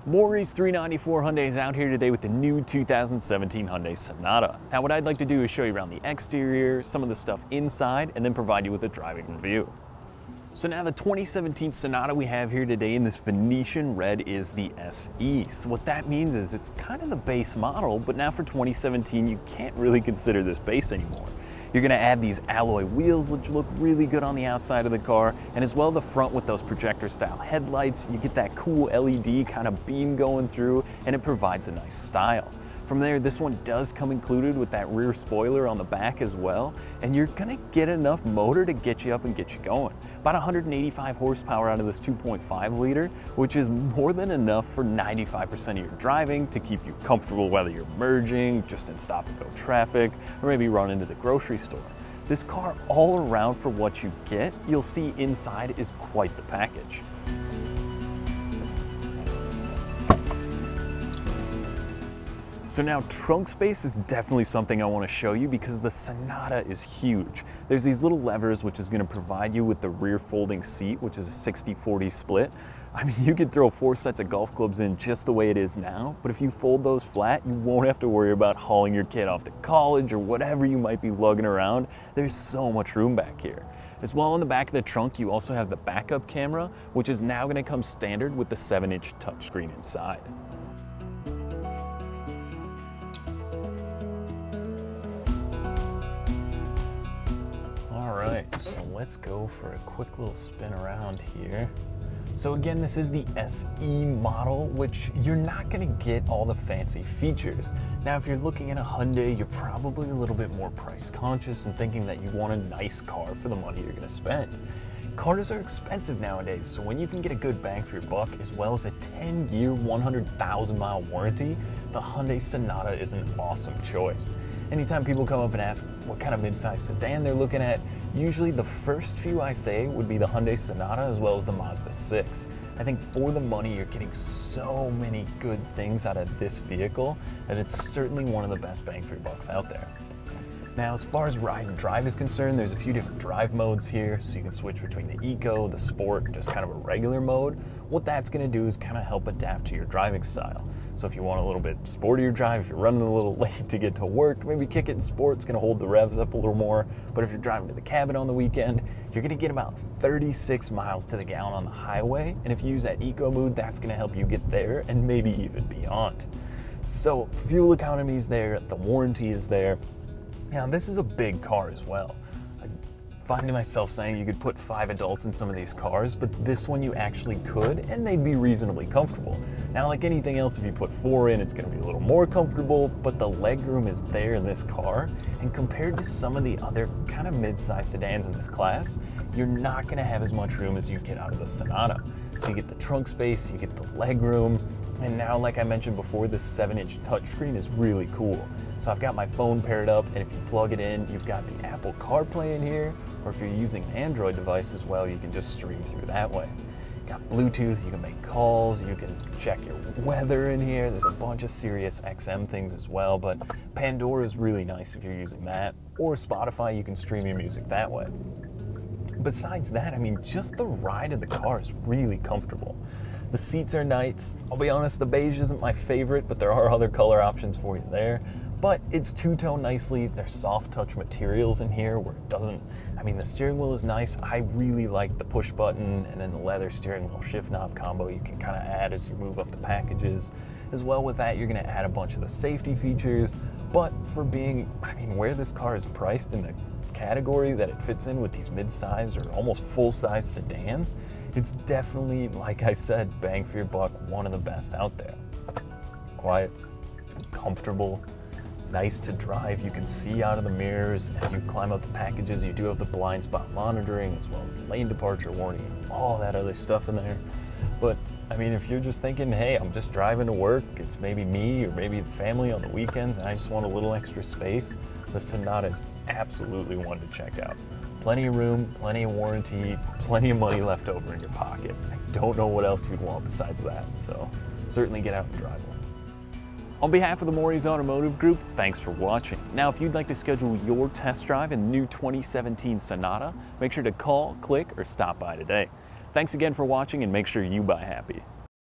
Morrie's 394 Hyundai is out here today with the new 2017 Hyundai Sonata. Now what I'd like to do is show you around the exterior, some of the stuff inside, and then provide you with a driving review. So now the 2017 Sonata we have here today in this Venetian red is the SE. So what that means is it's kind of the base model, but now for 2017 you can't really consider this base anymore. You're gonna add these alloy wheels, which look really good on the outside of the car, and as well the front with those projector style headlights. You get that cool LED kind of beam going through, and it provides a nice style. From there, this one does come included with that rear spoiler on the back as well, and you're gonna get enough motor to get you up and get you going. About 185 horsepower out of this 2.5 liter, which is more than enough for 95% of your driving to keep you comfortable, whether you're merging, just in stop and go traffic, or maybe run into the grocery store. This car all around for what you get, you'll see inside is quite the package. So now trunk space is definitely something I want to show you because the Sonata is huge. There's these little levers which is going to provide you with the rear folding seat, which is a 60-40 split. I mean, you could throw 4 sets of golf clubs in just the way it is now, but if you fold those flat, you won't have to worry about hauling your kid off to college or whatever you might be lugging around. There's so much room back here. As well, in the back of the trunk, you also have the backup camera, which is now going to come standard with the 7-inch touchscreen inside. Alright, so let's go for a quick little spin around here. So again, this is the SE model, which you're not going to get all the fancy features. Now, if you're looking at a Hyundai, you're probably a little bit more price conscious and thinking that you want a nice car for the money you're going to spend. Cars are expensive nowadays, so when you can get a good bang for your buck, as well as a 10-year, 100,000-mile warranty, the Hyundai Sonata is an awesome choice. Anytime people come up and ask what kind of midsize sedan they're looking at, usually the first few I say would be the Hyundai Sonata as well as the Mazda 6. I think for the money, you're getting so many good things out of this vehicle that it's certainly one of the best bang for your bucks out there. Now, as far as ride and drive is concerned, there's a few different drive modes here, so you can switch between the Eco, the Sport, just kind of a regular mode. What that's going to do is kind of help adapt to your driving style. So if you want a little bit sportier drive, if you're running a little late to get to work, maybe kick it in Sport, it's going to hold the revs up a little more. But if you're driving to the cabin on the weekend, you're going to get about 36 miles to the gallon on the highway. And if you use that Eco mode, that's going to help you get there and maybe even beyond. So fuel economy is there, the warranty is there. Now, this is a big car as well. I find myself saying you could put 5 adults in some of these cars, but this one you actually could, and they'd be reasonably comfortable. Now, like anything else, if you put 4 in, it's going to be a little more comfortable, but the legroom is there in this car, and compared to some of the other kind of mid-size sedans in this class, you're not going to have as much room as you get out of the Sonata. So you get the trunk space, you get the legroom, and now, like I mentioned before, this 7-inch touchscreen is really cool. So I've got my phone paired up, and if you plug it in, you've got the Apple CarPlay in here, or if you're using an Android device as well, you can just stream through that way. Got Bluetooth, you can make calls, you can check your weather in here. There's a bunch of Sirius XM things as well, but Pandora is really nice if you're using that, or Spotify, you can stream your music that way. Besides that, I mean, just the ride of the car is really comfortable. The seats are nice. I'll be honest, the beige isn't my favorite, but there are other color options for you there. But it's two-tone nicely. There's soft touch materials in here where it doesn't, I mean, the steering wheel is nice. I really like the push button and then the leather steering wheel shift knob combo you can kind of add as you move up the packages. As well with that, you're gonna add a bunch of the safety features, but for being, I mean, where this car is priced in the category that it fits in with these mid-sized or almost full-size sedans, it's definitely, like I said, bang for your buck, one of the best out there. Quiet, comfortable, nice to drive. You can see out of the mirrors as you climb up the packages. You do have the blind spot monitoring as well as lane departure warning, all that other stuff in there. But I mean, if you're just thinking, hey, I'm just driving to work, it's maybe me or maybe the family on the weekends and I just want a little extra space, the Sonata is absolutely one to check out. Plenty of room, plenty of warranty, plenty of money left over in your pocket. I don't know what else you'd want besides that, so certainly get out and drive one. On behalf of the Morrie's Automotive Group, thanks for watching. Now, if you'd like to schedule your test drive in the new 2017 Sonata, make sure to call, click, or stop by today. Thanks again for watching, and make sure you buy happy.